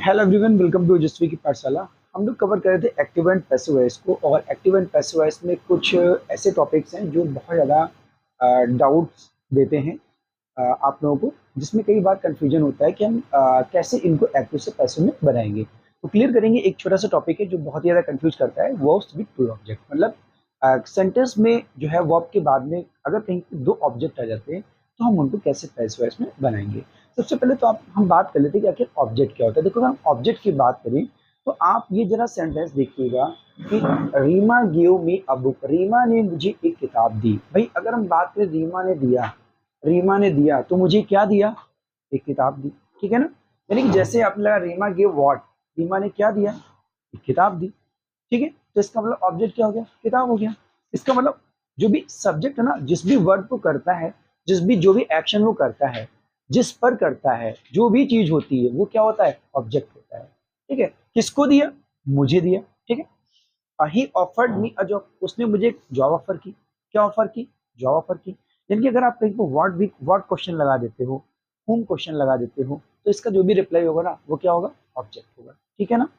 Hello everyone, welcome to यशस्वी की पाठशाला। हम लोग कवर कर रहे थे एक्टिव एंड पैसिव वॉइस को, और एक्टिव एंड पैसिव वॉइस में कुछ ऐसे टॉपिक्स हैं जो बहुत ज़्यादा डाउट्स देते हैं आप लोगों को, जिसमें कई बार कंफ्यूजन होता है कि हम कैसे इनको एक्टिव से पैसिव में बनाएंगे। तो क्लियर करेंगे। एक छोटा सा टॉपिक है जो बहुत ही ज़्यादा कंफ्यूज करता है, वर्ब्स विद टू ऑब्जेक्ट। मतलब सेंटेंस में जो है वर्ब के बाद में अगर कहीं पे दो ऑब्जेक्ट आ जाते हैं तो हम उनको कैसे पैसिव वॉइस में बनाएंगे। सबसे पहले तो आप हम बात कर लेते हैं कि आखिर ऑब्जेक्ट क्या होता है। देखो, अगर हम ऑब्जेक्ट की बात करें तो आप ये जरा सेंटेंस देखिएगा कि Reema give me a book, Reema ने मुझे एक किताब दी। भाई अगर हम बात करें रीमा ने दिया तो मुझे क्या दिया? एक किताब दी। ठीक है ना? यानी कि जैसे आपने लगा रीमा गिव व्हाट, रीमा ने क्या दिया? एक किताब दी। ठीक है, तो इसका मतलब ऑब्जेक्ट क्या हो गया? किताब हो गया। इसका मतलब जो भी सब्जेक्ट है ना, जिस भी वर्ड को करता है, जो भी एक्शन वो करता है, जिस पर करता है, जो भी चीज होती है वो क्या होता है? ऑब्जेक्ट होता है। ठीक है, किसको दिया? मुझे दिया। ठीक है, ही ऑफर्ड मी अ जॉब, उसने मुझे एक जॉब ऑफर की। क्या ऑफर की? जॉब ऑफर की। यानी कि अगर आप कहीं को व्हाट क्वेश्चन लगा देते हो, होम क्वेश्चन लगा देते हो, तो इसका जो भी रिप्लाई होगा ना वो क्या होगा? ऑब्जेक्ट होगा। ठीक है ना?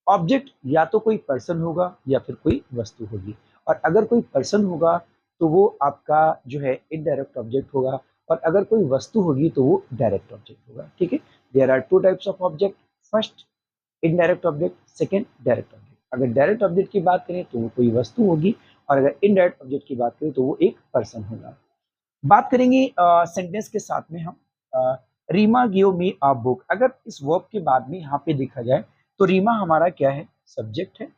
ऑब्जेक्ट या तो कोई पर्सन होगा या फिर कोई वस्तु होगी। और अगर कोई पर्सन होगा तो वो आपका जो है इनडायरेक्ट ऑब्जेक्ट होगा, और अगर कोई वस्तु होगी तो वो डायरेक्ट ऑब्जेक्ट होगा। ठीक है, there are two types of object. First indirect object, second direct object. अगर डायरेक्ट ऑब्जेक्ट की बात करें तो वो कोई वस्तु होगी, और अगर इनडायरेक्ट ऑब्जेक्ट की बात करें तो वो एक पर्सन होगा। बात करेंगे सेंटेंस के साथ में हम। Reema give me a book, अगर इस वर्ब के बाद में यहाँ पे देखा जाए तो रीमा हमारा क्या है? सब्जेक्ट है।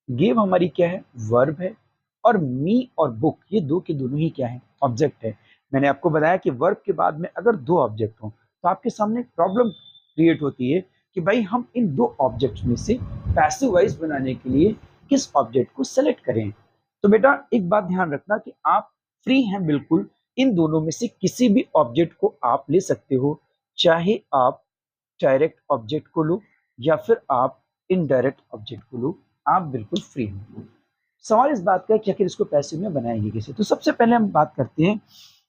गिव हमारी क्या है? वर्ब है। और मी और बुक ये दो के दोनों ही क्या है? ऑब्जेक्ट है। मैंने आपको बताया कि वर्ब के बाद में अगर दो ऑब्जेक्ट हो तो आपके सामने एक प्रॉब्लम क्रिएट होती है कि भाई हम इन दो ऑब्जेक्ट्स में से पैसिव वॉइस बनाने के लिए किस ऑब्जेक्ट को सेलेक्ट करें। तो बेटा एक बात ध्यान रखना कि आप फ्री हैं बिल्कुल, इन दोनों में से किसी भी ऑब्जेक्ट को आप ले सकते हो। चाहे आप डायरेक्ट ऑब्जेक्ट को लो या फिर आप इनडायरेक्ट ऑब्जेक्ट को लो, आप बिल्कुल फ्री हो। सवाल इस बात का है कि आखिर इसको पैसिव में बनाएंगे कैसे। तो सबसे पहले हम बात करते हैं,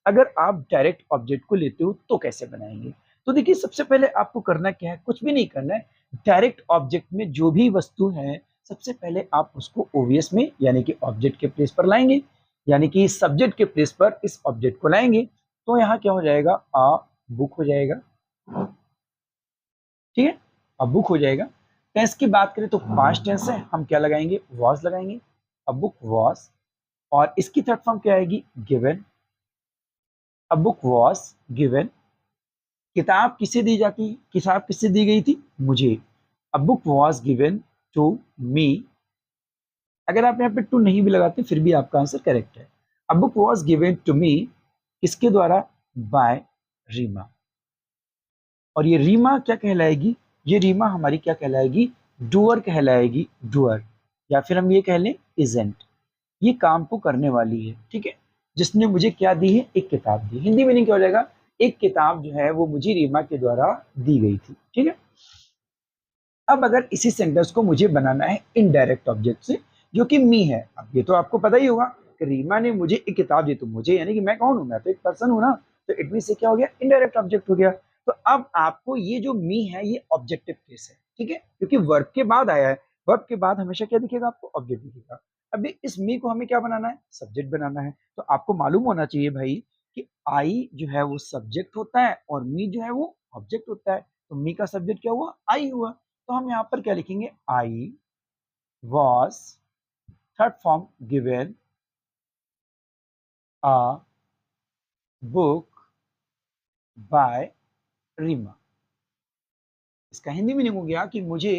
अगर आप डायरेक्ट ऑब्जेक्ट को लेते हो तो कैसे बनाएंगे। तो देखिए, सबसे पहले आपको करना क्या है? कुछ भी नहीं करना है। डायरेक्ट ऑब्जेक्ट में जो भी वस्तु है, सबसे पहले आप उसको ओवीएस में यानी कि ऑब्जेक्ट के प्लेस पर लाएंगे, यानी कि सब्जेक्ट के प्लेस पर इस ऑब्जेक्ट को लाएंगे। तो यहाँ क्या हो जाएगा? आ बुक हो जाएगा। ठीक है, अब बुक हो जाएगा। टेंस की बात करें तो पास्ट टेंस है, हम क्या लगाएंगे? वॉज लगाएंगे। अब बुक वॉज, और इसकी थर्ड फॉर्म क्या आएगी? गिवन। अब बुक वॉज गिवन। किताब किसे दी जाती? किताब किससे दी गई थी? मुझे। अब book was given to me. अगर आप यहाँ पे टू नहीं भी लगाते फिर भी आपका आंसर करेक्ट है। अब book was given to me किसके द्वारा? बाय रीमा। और ये रीमा क्या कहलाएगी? ये रीमा हमारी क्या कहलाएगी? डूअर कहलाएगी। डूअर, या फिर हम ये कह लें इजेंट। ये काम को करने वाली है। ठीक है, जिसने मुझे क्या दी है? एक किताब दी। हिंदी मीनिंग क्या हो जाएगा? एक किताब जो है वो मुझे रीमा के द्वारा दी गई थी। ठीक है, अब अगर इसी सेंटेंस को मुझे बनाना है इनडायरेक्ट ऑब्जेक्ट से, जो कि मी है। अब ये तो आपको पता ही होगा कि रीमा ने मुझे एक किताब दी, तो मुझे यानी कि मैं कौन हूं? मैं तो एक पर्सन हूं ना। तो इट मीन से क्या हो गया? इनडायरेक्ट ऑब्जेक्ट हो गया। तो अब आपको ये जो मी है ये ऑब्जेक्टिव केस है। ठीक है, क्योंकि वर्ब के बाद आया है। वर्ब के बाद हमेशा क्या दिखेगा आपको? ऑब्जेक्ट दिखेगा। अभी इस मी को हमें क्या बनाना है? सब्जेक्ट बनाना है। तो आपको मालूम होना चाहिए भाई कि आई जो है वो सब्जेक्ट होता है और मी जो है वो ऑब्जेक्ट होता है। तो मी का सब्जेक्ट क्या हुआ? आई हुआ। तो हम यहाँ पर क्या लिखेंगे? I was, third form given a book by Reema. इसका हिंदी मीनिंग हो गया कि मुझे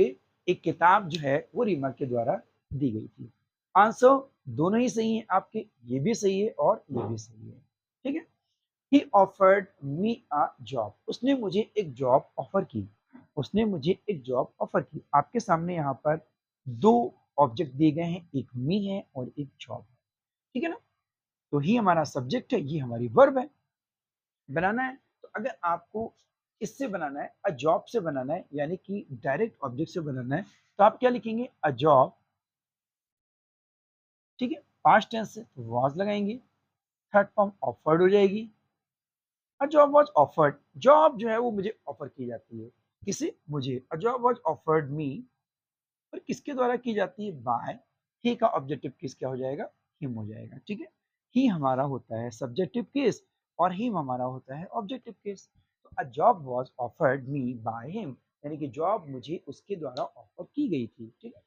एक किताब जो है वो रीमा के द्वारा दी गई थी। आंसर दोनों ही सही है आपके, ये भी सही है और ये भी सही है। ठीक है, ही ऑफर्ड मी अ जॉब, उसने मुझे एक जॉब ऑफर की। उसने मुझे एक जॉब ऑफर की। आपके सामने यहाँ पर दो ऑब्जेक्ट दिए गए हैं, एक मी है और एक जॉब है। ठीक है ना? तो ही हमारा सब्जेक्ट है, ये हमारी वर्ब है। बनाना है तो अगर आपको इससे बनाना है, अ जॉब से बनाना है, यानी कि डायरेक्ट ऑब्जेक्ट से बनाना है, तो आप क्या लिखेंगे? A job. ठीक है, पास्ट टेंस से वॉज लगाएंगे, थर्ड फॉर्म ऑफर्ड हो जाएगी। A job was offered, job जो है वो मुझे ऑफर की जाती है। किसे? मुझे। A job was offered me, पर किसके द्वारा की जाती है? बाय। ही का ऑब्जेक्टिव केस क्या हो जाएगा? हिम हो जाएगा। ठीक है, ही हमारा होता है सब्जेक्टिव केस और हिम हमारा होता है ऑब्जेक्टिव केस। तो a job was offered me by him, यानी कि जॉब मुझे उसके द्वारा ऑफर की गई थी। ठीक है,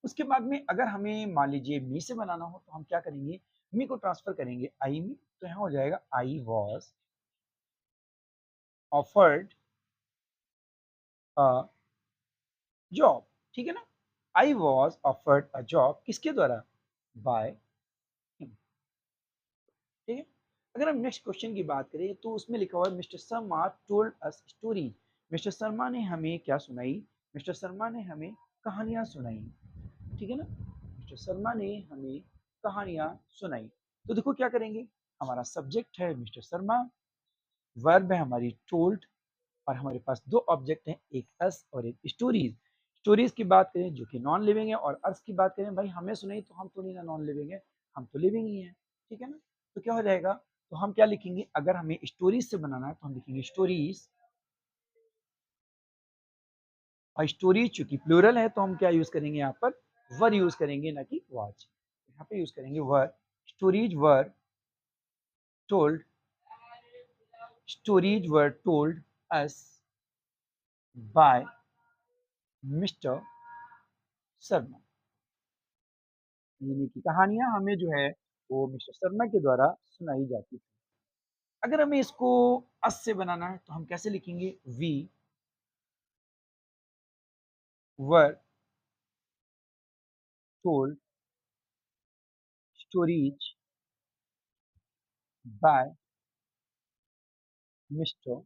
उसके बाद में अगर हमें मान लीजिए मी से बनाना हो तो हम क्या करेंगे? मी को ट्रांसफर करेंगे आई में, तो यहाँ हो जाएगा I was offered a job. ठीक है ना, I was offered a job किसके द्वारा? By him. ठीक है, अगर हम नेक्स्ट क्वेश्चन की बात करें तो उसमें लिखा हुआ है mister Sharma told us stories. Mister Sharma ने हमें क्या सुनाई? मिस्टर शर्मा ने हमें कहानियां सुनाई। ठीक है ना, मिस्टर शर्मा ने हमें कहानियां सुनाई। तो देखो क्या करेंगे, हमारा सब्जेक्ट है मिस्टर शर्मा, वर्ब है हमारी टोल्ड, और हमारे पास दो ऑब्जेक्ट हैं, एक अस और एक स्टोरीज। स्टोरीज की बात करें जो कि नॉन लिविंग है, और अर्स की बात करें भाई हमें सुनाई तो हम तो नहीं ना नॉन लिविंग है, हम तो लिविंग ही है। ठीक है ना, तो क्या हो जाएगा? तो हम क्या लिखेंगे? अगर हमें स्टोरीज से बनाना है तो हम लिखेंगे स्टोरीज, और स्टोरीज चूंकि प्लूरल है तो हम क्या यूज करेंगे? यहाँ पर वर यूज करेंगे, ना कि वाच। यहाँ पे यूज करेंगे were. Stories were told, stories were told us by mister Sharma, यानी कि कहानियां हमें जो है वो मिस्टर शर्मा के द्वारा सुनाई जाती थी। अगर हमें इसको अस से बनाना है तो हम कैसे लिखेंगे? We were told stories by mister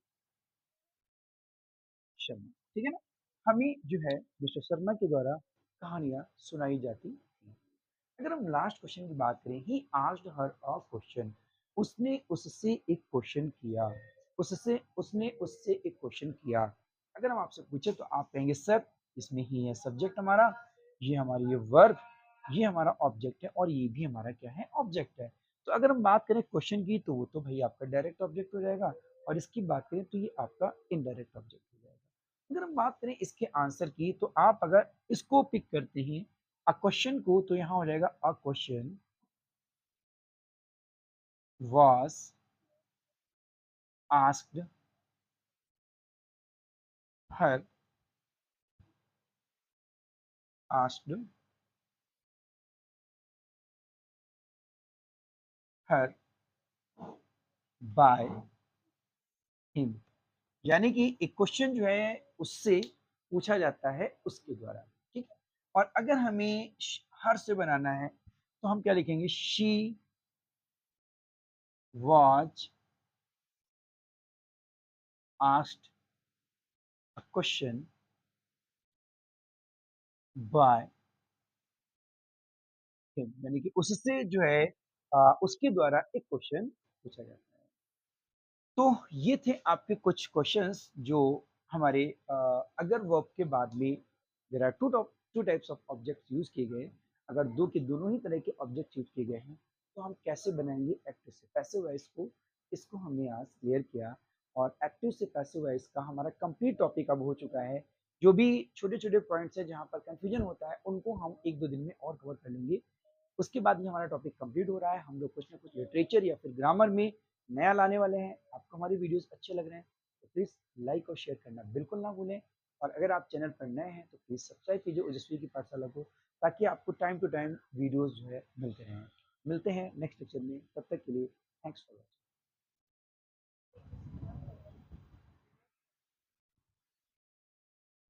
Sharma. ठीक है ना, हमें जो है मिस्टर शर्मा के द्वारा कहानियां सुनाई जाती थी। अगर हम लास्ट क्वेश्चन की बात करें, he asked her a question, उसने उससे एक क्वेश्चन किया। उसने उससे एक क्वेश्चन किया। अगर हम आपसे पूछे तो आप कहेंगे सर इसमें ही है सब्जेक्ट हमारा, ये हमारी ये वर्ब, ये हमारा ऑब्जेक्ट है, और ये भी हमारा क्या है? ऑब्जेक्ट है। तो अगर हम बात करें क्वेश्चन की तो वो तो भाई आपका डायरेक्ट ऑब्जेक्ट हो जाएगा, और इसकी बात करें तो ये आपका इनडायरेक्ट ऑब्जेक्ट हो जाएगा। अगर हम बात करें इसके आंसर की तो आप अगर इसको पिक करते हैं अ क्वेश्चन को, तो यहाँ हो जाएगा a question was asked her, asked her by him, यानी कि एक क्वेश्चन जो है उससे पूछा जाता है उसके द्वारा। ठीक है, और अगर हमें हर से बनाना है तो हम क्या लिखेंगे? She was asked a question by him, यानी कि उससे जो है उसके द्वारा एक क्वेश्चन पूछा जाता है। तो ये थे आपके कुछ क्वेश्चंस जो हमारे अगर वर्ब के बाद में there are two types of objects use किए गए, अगर दो के दोनों ही तरह के ऑब्जेक्ट यूज किए गए हैं तो हम कैसे बनाएंगे एक्टिव से पैसिव वॉइस को, इसको हमने आज क्लियर किया। और एक्टिव से पैसिव वॉइस का हमारा कंप्लीट टॉपिक अब हो चुका है। जो भी छोटे छोटे पॉइंट्स हैं जहाँ पर कंफ्यूजन होता है उनको हम एक दो दिन में और कवर कर लेंगे। उसके बाद ही हमारा टॉपिक कंप्लीट हो रहा है। हम लोग कुछ ना कुछ लिटरेचर या फिर ग्रामर में नया लाने वाले हैं। आपको हमारी वीडियोस अच्छे लग रहे हैं तो प्लीज़ लाइक और शेयर करना बिल्कुल ना भूलें। और अगर आप चैनल पर नए हैं तो प्लीज़ सब्सक्राइब कीजिए ओजस्वी की पाठशाला को, ताकि आपको टाइम टू टाइम वीडियोस जो है मिलते रहें। मिलते हैं नेक्स्ट लेक्चर में, तब तक के लिए थैंक्स फॉर वॉचिंग।